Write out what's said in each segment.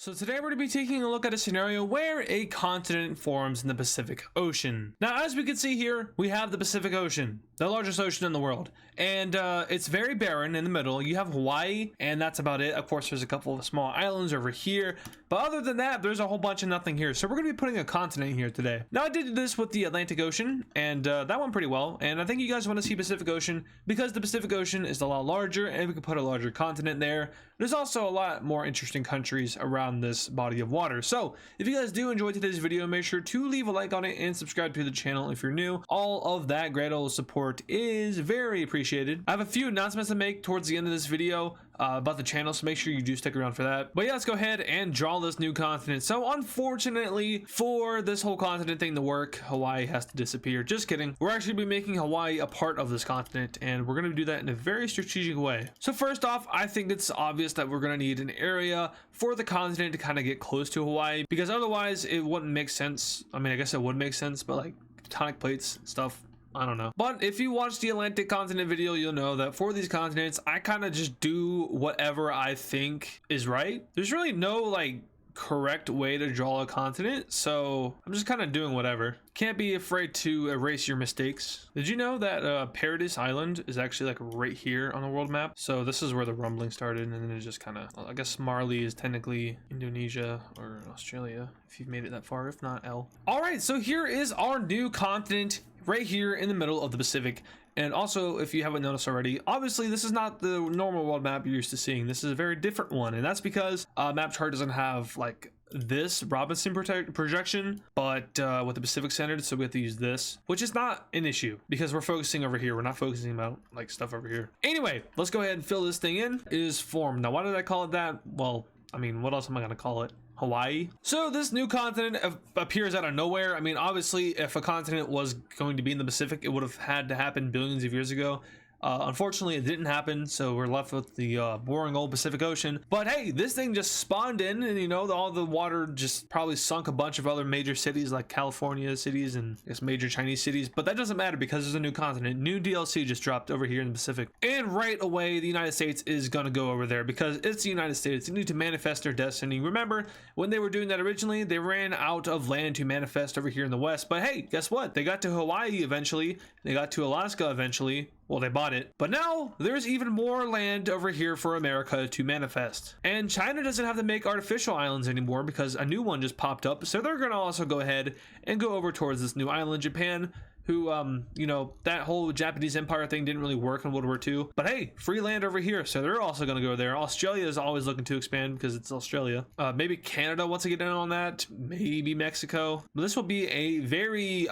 So today we're going to be taking a look at a scenario where a continent forms in the Pacific Ocean. Now, as we can see here, we have the Pacific Ocean, the largest ocean in the world, and it's very barren in the middle. You have Hawaii, and that's about it. Of course, there's a couple of small islands over here, but other than that, there's a whole bunch of nothing here. So we're going to be putting a continent here today. Now, I did this with the Atlantic Ocean, and that went pretty well, and I think you guys want to see Pacific Ocean because the Pacific Ocean is a lot larger, and we can put a larger continent there. There's also a lot more interesting countries around this body of water. So if you guys do enjoy today's video, make sure to leave a like on it and subscribe to the channel if you're new. All of that great old support is very appreciated. I have a few announcements to make towards the end of this video about the channel, so make sure you do stick around for that. But yeah, let's go ahead and draw this new continent. So unfortunately, for this whole continent thing to work, Hawaii has to disappear. Just kidding. We're actually be making Hawaii a part of this continent, and we're going to do that in a very strategic way. So first off, I think it's obvious that we're going to need an area for the continent to kind of get close to Hawaii, because otherwise it wouldn't make sense. I mean, I guess it would make sense, but like tectonic plates stuff, I don't know. But if you watch the Atlantic continent video, you'll know that for these continents, I kind of just do whatever I think is right. There's really no like correct way to draw a continent, so I'm just kind of doing whatever. Can't be afraid to erase your mistakes. Did you know that Paradise Island is actually like right here on the world map? So this is where the rumbling started, and then it just kind of, I guess Marley is technically Indonesia or Australia if you've made it that far. If not, L. All right, so here is our new continent right here in the middle of the Pacific. And also, if you haven't noticed already, obviously this is not the normal world map you're used to seeing. This is a very different one, and that's because map chart doesn't have like this Robinson projection, but with the Pacific centered, so we have to use this, which is not an issue because we're focusing over here. We're not focusing about like stuff over here. Anyway, let's go ahead and fill this thing in. It is formed. Now, why did I call it that? Well, I mean, what else am I gonna call it? Hawaii. So this new continent appears out of nowhere. I mean, obviously, if a continent was going to be in the Pacific, it would have had to happen billions of years ago. Unfortunately, it didn't happen, so we're left with the boring old Pacific Ocean. But hey, this thing just spawned in, and you know, all the water just probably sunk a bunch of other major cities like California cities and I guess major Chinese cities. But that doesn't matter because there's a new continent. New DLC just dropped over here in the Pacific. And right away, the United States is going to go over there because it's the United States. They need to manifest their destiny. Remember, when they were doing that originally, they ran out of land to manifest over here in the West. But hey, guess what? They got to Hawaii eventually. They got to Alaska eventually. Well, they bought it, but now there's even more land over here for America to manifest. And China doesn't have to make artificial islands anymore because a new one just popped up. So they're going to also go ahead and go over towards this new island. Japan, who, you know, that whole Japanese empire thing didn't really work in World War II. But hey, free land over here. So they're also going to go there. Australia is always looking to expand because it's Australia. Maybe Canada wants to get in on that. Maybe Mexico. But this will be a very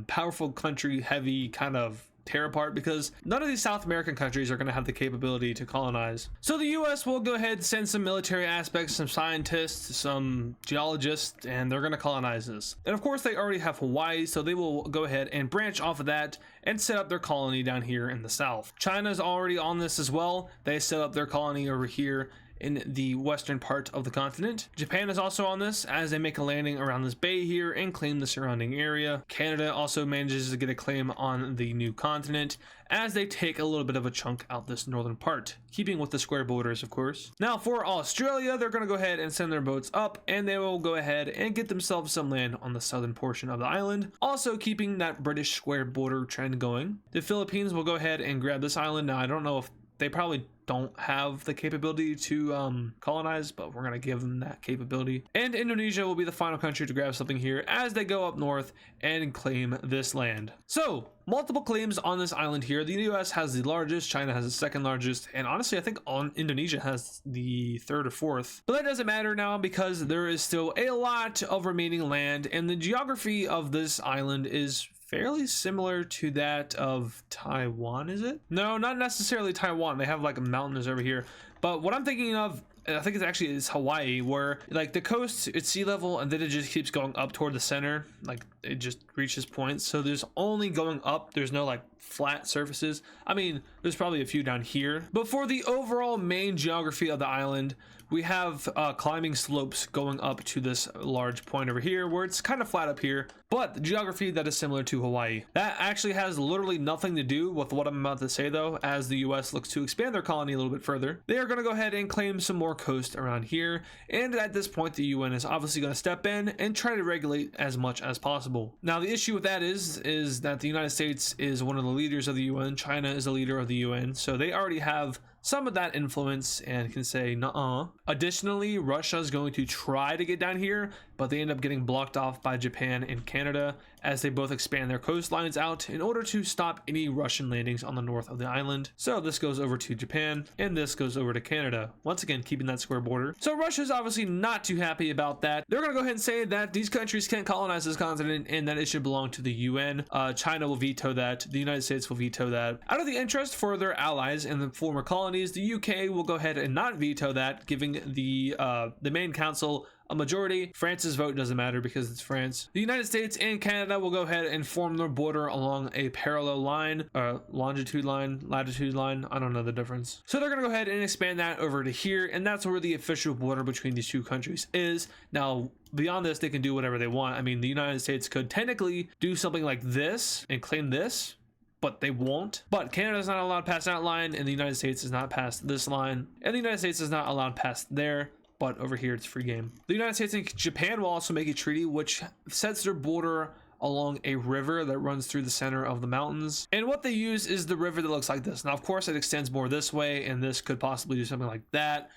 powerful country heavy kind of tear apart because none of these South American countries are going to have the capability to colonize. So the US will go ahead and send some military aspects, some scientists, some geologists, and they're going to colonize this. And of course they already have Hawaii, so they will go ahead and branch off of that and set up their colony down here in the south. China's already on this as well. They set up their colony over here in the western part of the continent. Japan is also on this as they make a landing around this bay here and claim the surrounding area. Canada also manages to get a claim on the new continent as they take a little bit of a chunk out this northern part, keeping with the square borders, of course. Now for Australia, they're going to go ahead and send their boats up, and they will go ahead and get themselves some land on the southern portion of the island, also keeping that British square border trend going. The Philippines will go ahead and grab this island. Now I don't know if they probably don't have the capability to colonize, but we're going to give them that capability. And Indonesia will be the final country to grab something here as they go up north and claim this land. So multiple claims on this island here. The US has the largest, China has the second largest, and honestly I think Indonesia has the third or fourth. But that doesn't matter now because there is still a lot of remaining land, and the geography of this island is fairly similar to that of Taiwan, is it? No, not necessarily Taiwan. They have like a mountains over here. But what I'm thinking of, I think it's actually is Hawaii, where like the coast, it's sea level, and then it just keeps going up toward the center. Like it just reaches points. So there's only going up. There's no like flat surfaces. I mean, there's probably a few down here, but for the overall main geography of the island, we have climbing slopes going up to this large point over here where it's kind of flat up here, but the geography that is similar to Hawaii. That actually has literally nothing to do with what I'm about to say though. As the US looks to expand their colony a little bit further, they are going to go ahead and claim some more coast around here, and at this point the UN is obviously going to step in and try to regulate as much as possible. Now the issue with that is that the United States is one of the leaders of the UN, China is a leader of the UN, so they already have some of that influence and can say nuh-uh. Additionally, Russia is going to try to get down here, but they end up getting blocked off by Japan and Canada as they both expand their coastlines out in order to stop any Russian landings on the north of the island. So this goes over to Japan and this goes over to Canada, once again keeping that square border. So Russia's obviously not too happy about that. They're gonna go ahead and say that these countries can't colonize this continent and that it should belong to the UN. China will veto that, the United States will veto that. Out of the interest for their allies in the former colonies, the UK will go ahead and not veto that, giving the main council a majority. France's vote doesn't matter because it's France. The United States and Canada will go ahead and form their border along a parallel line, longitude line, latitude line. I don't know the difference. So they're gonna go ahead and expand that over to here, and that's where the official border between these two countries is. Now, beyond this, they can do whatever they want. I mean, the United States could technically do something like this and claim this, but they won't. But Canada's not allowed past that line, and the United States is not past this line, and the United States is not allowed past there. But over here it's free game. The United States and Japan will also make a treaty which sets their border along a river that runs through the center of the mountains, and what they use is the river that looks like this. Now of course it extends more this way, and this could possibly do something like that,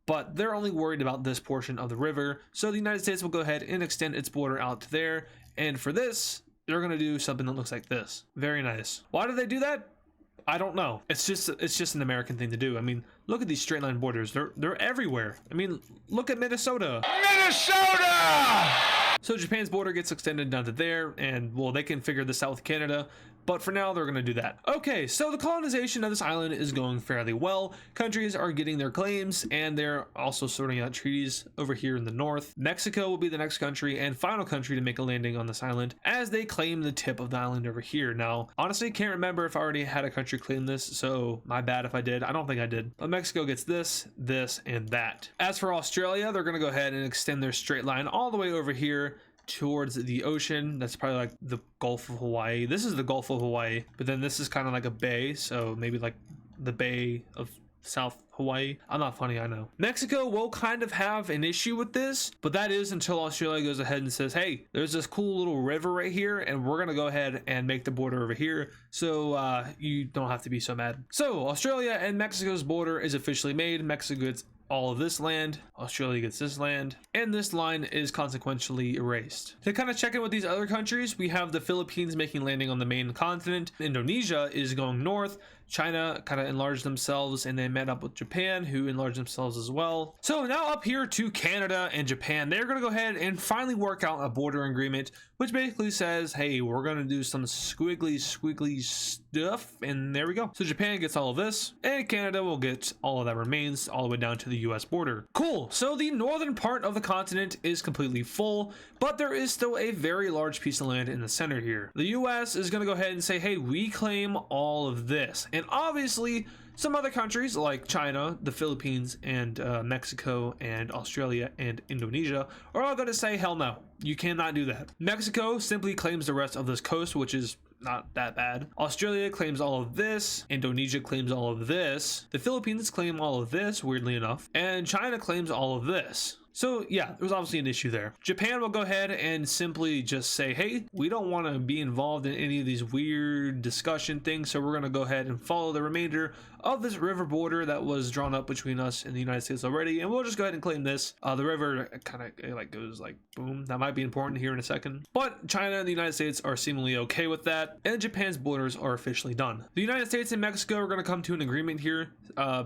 but they're only worried about this portion of the river. So the United States will go ahead and extend its border out to there, and for this they're going to do something that looks like this. Very nice. Why do they do that? I don't know. It's just an American thing to do. I mean, look at these straight line borders. They're everywhere. I mean, look at Minnesota. Minnesota! So Japan's border gets extended down to there, and well, they can figure this out with Canada, but for now they're going to do that. Okay, so the colonization of this island is going fairly well. Countries are getting their claims, and they're also sorting out treaties over here in the north. Mexico will be the next country and final country to make a landing on this island as they claim the tip of the island over here. Now, honestly, can't remember if I already had a country claim this, so my bad if I did. I don't think I did. But Mexico gets this, this, and that. As for Australia, they're going to go ahead and extend their straight line all the way over here towards the ocean. That's probably like the Gulf of Hawaii. This is the Gulf of Hawaii, but then this is kind of like a bay, so maybe like the Bay of South Hawaii. I'm not funny, I know. Mexico will kind of have an issue with this, but that is until Australia goes ahead and says, hey, there's this cool little river right here, and we're gonna go ahead and make the border over here, so you don't have to be so mad. So Australia and Mexico's border is officially made. Mexico gets all of this land, Australia gets this land, and this line is consequentially erased. To kind of check in with these other countries, we have the Philippines making landing on the main continent. Indonesia is going north. China kind of enlarged themselves, and they met up with Japan, who enlarged themselves as well. So now up here to Canada and Japan, they're going to go ahead and finally work out a border agreement, which basically says, hey, we're going to do some squiggly stuff, and there we go. So Japan gets all of this, and Canada will get all of that remains all the way down to the US border. Cool. So the northern part of the continent is completely full, but there is still a very large piece of land in the center here. The US is going to go ahead and say, hey, we claim all of this. And obviously, some other countries like China, the Philippines, and Mexico, and Australia, and Indonesia are all going to say, hell no, you cannot do that. Mexico simply claims the rest of this coast, which is not that bad. Australia claims all of this. Indonesia claims all of this. The Philippines claim all of this, weirdly enough. And China claims all of this. So yeah, there's obviously an issue there. Japan will go ahead and simply just say, hey, we don't want to be involved in any of these weird discussion things, so we're going to go ahead and follow the remainder of this river border that was drawn up between us and the United States already, and we'll just go ahead and claim this. The river kind of like goes like boom. That might be important here in a second. But China and the United States are seemingly okay with that, and Japan's borders are officially done. The United States and Mexico are going to come to an agreement here,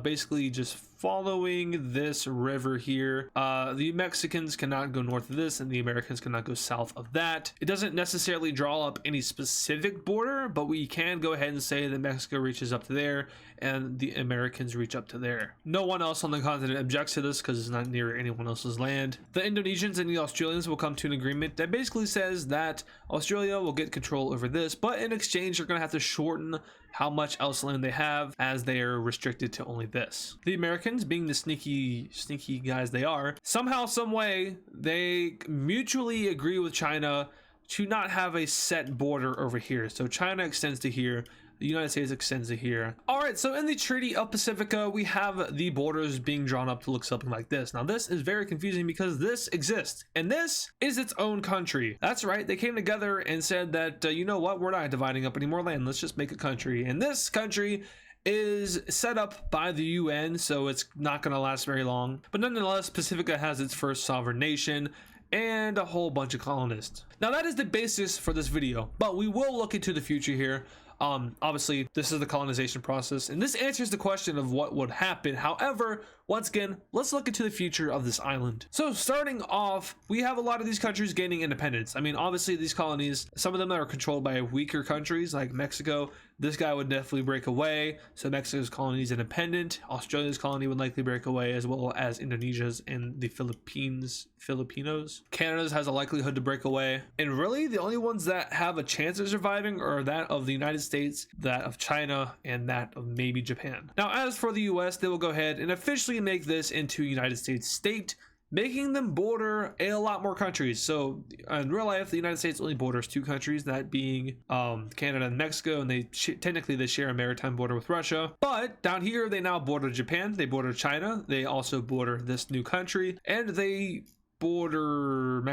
basically just following this river here. The Mexicans cannot go north of this, and the Americans cannot go south of that. It doesn't necessarily draw up any specific border, but we can go ahead and say that Mexico reaches up to there and the Americans reach up to there. No one else on the continent objects to this because it's not near anyone else's land. The Indonesians and the Australians will come to an agreement that basically says that Australia will get control over this, but in exchange they're going to have to shorten how much else land they have, as they are restricted to only this. The Americans, being the sneaky guys they are, somehow, some way, they mutually agree with China to not have a set border over here. So China extends to here, the United States extends to here. All right, so in the Treaty of Pacifica, we have the borders being drawn up to look something like this. Now, this is very confusing because this exists, and this is its own country. That's right, they came together and said that, you know what, we're not dividing up any more land, let's just make a country. And this country is set up by the UN, so it's not going to last very long. But nonetheless, Pacifica has its first sovereign nation and a whole bunch of colonists. Now, that is the basis for this video, but we will look into the future here. Obviously, this is the colonization process, and this answers the question of what would happen. However, once again, let's look into the future of this island. So starting off, we have a lot of these countries gaining independence. I mean, obviously these colonies, some of them are controlled by weaker countries like Mexico. This guy would definitely break away. So Mexico's colony is independent. Australia's colony would likely break away, as well as Indonesia's and the Filipinos. Canada's has a likelihood to break away. And really, the only ones that have a chance of surviving are that of the United States, that of China, and that of maybe Japan. Now, as for the US, they will go ahead and officially make this into United States state, making them border a lot more countries. So in real life, the United States only borders 2 countries, that being Canada and Mexico, and they technically they share a maritime border with Russia. But down here, they now border Japan, they border China, they also border this new country, and they border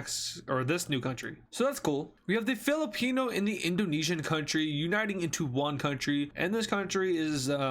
this new country. So that's cool. We have the Filipino and the Indonesian country uniting into one country, and this country is I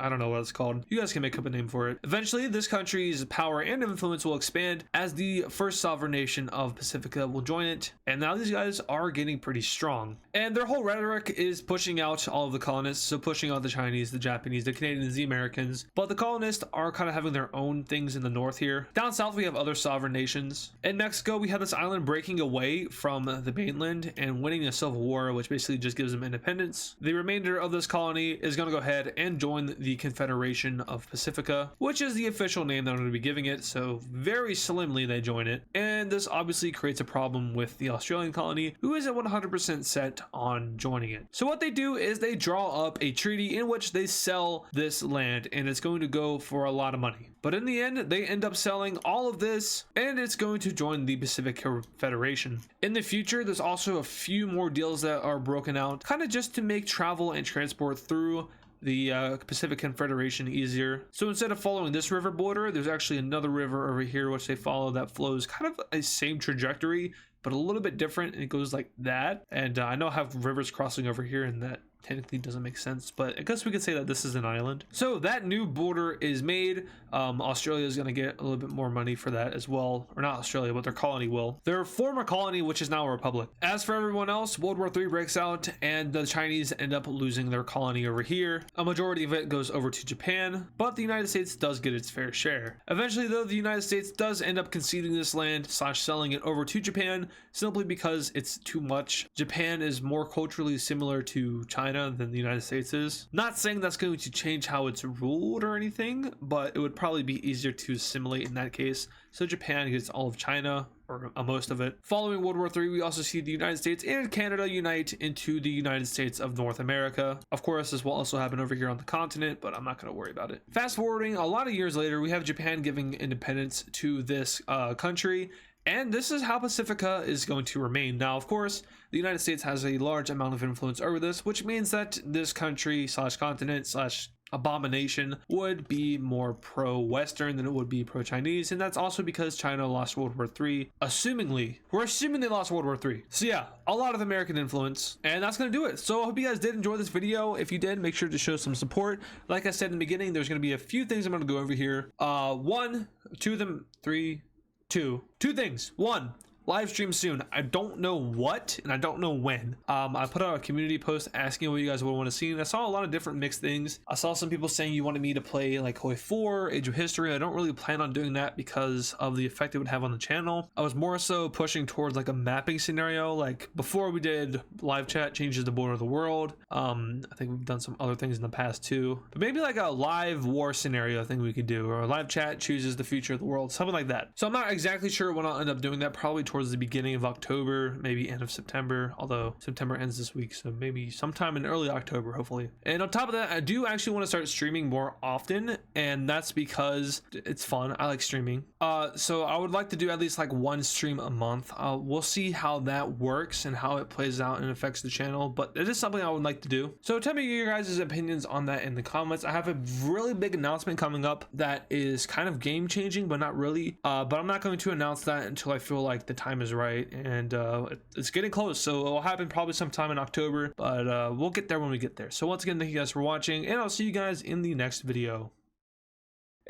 don't know what it's called. You guys can make up a name for it. Eventually, this country's power and influence will expand as the first sovereign nation of Pacifica will join it, and now these guys are getting pretty strong. And their whole rhetoric is pushing out all of the colonists, so pushing out the Chinese, the Japanese, the Canadians, the Americans. But the colonists are kind of having their own things in the north here. Down south, we have other sovereign nations. In Mexico, we have this island breaking away from the mainland and winning a civil war, which basically just gives them independence. The remainder of this colony is going to go ahead and join the Confederation of Pacifica, which is the official name that I'm going to be giving it, so very slimly they join it. And this obviously creates a problem with the Australian colony, who isn't 100% set on joining it. So what they do is they draw up a treaty in which they sell this land, and it's going to go for a lot of money. But in the end, they end up selling all of this, and it's going to join the Pacific Federation. In the future, there's also a few more deals that are broken out, kind of just to make travel and transport through the Pacific Confederation easier. So instead of following this river border, there's actually another river over here which they follow that flows kind of a same trajectory, but a little bit different, and it goes like that. And I know I have rivers crossing over here, and that technically doesn't make sense, but I guess we could say that this is an island. So that new border is made. Australia is going to get a little bit more money for that as well, or not Australia, but their colony will. Their former colony, which is now a republic. As for everyone else, World War III breaks out, and the Chinese end up losing their colony over here. A majority of it goes over to Japan, but the United States does get its fair share. Eventually, though, the United States does end up conceding this land / selling it over to Japan, simply because it's too much. Japan is more culturally similar to China than the United States is. Not saying that's going to change how it's ruled or anything, but it would probably be easier to assimilate in that case. So Japan gets all of China, or most of it. Following World War III, we also see the United States and Canada unite into the United States of North America. Of course, this will also happen over here on the continent, but I'm not going to worry about it. Fast forwarding a lot of years later, we have Japan giving independence to this country. And this is how Pacifica is going to remain. Now, of course, the United States has a large amount of influence over this, which means that this country / continent / abomination would be more pro-Western than it would be pro-Chinese. And that's also because China lost World War III. We're assuming they lost World War III. So yeah, a lot of American influence. And that's going to do it. So I hope you guys did enjoy this video. If you did, make sure to show some support. Like I said in the beginning, there's going to be a few things I'm going to go over here. Two things. One, live stream soon. I don't know what and I don't know when. I put out a community post asking what you guys would want to see, and I saw a lot of different mixed things. I saw some people saying you wanted me to play like Hoi 4, Age of History. I don't really plan on doing that because of the effect it would have on the channel. I was more so pushing towards like a mapping scenario, like before we did live chat changes the border of the world. I think we've done some other things in the past too, but maybe like a live war scenario I think we could do, or a live chat chooses the future of the world, something like that. So I'm not exactly sure when I'll end up doing that, probably towards the beginning of October, maybe end of September, although September ends this week, so maybe sometime in early October hopefully. And on top of that, I do actually want to start streaming more often, and that's because it's fun. I like streaming. So I would like to do at least like one stream a month. We'll see how that works and how it plays out and affects the channel, but it is something I would like to do. So tell me your guys' opinions on that in the comments. I have a really big announcement coming up that is kind of game changing, but not really. But I'm not going to announce that until I feel like the time is right, and it's getting close, so it'll happen probably sometime in October, but we'll get there when we get there. So once again, thank you guys for watching, and I'll see you guys in the next video.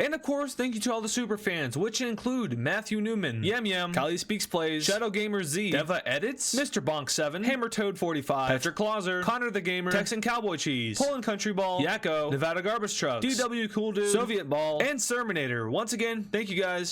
And of course, thank you to all the super fans, which include Matthew Newman, Yam Yam, Kali Speaks Plays, Shadow Gamer Z, Deva Edits, Mr. Bonk 7, Hammer Toad 45, Patrick Clauser, Connor the Gamer, Texan Cowboy Cheese, Poland Country Ball, Yakko, Nevada Garbage Trucks, DW Cool Dude, Soviet Ball, and Serminator. Once again, thank you guys.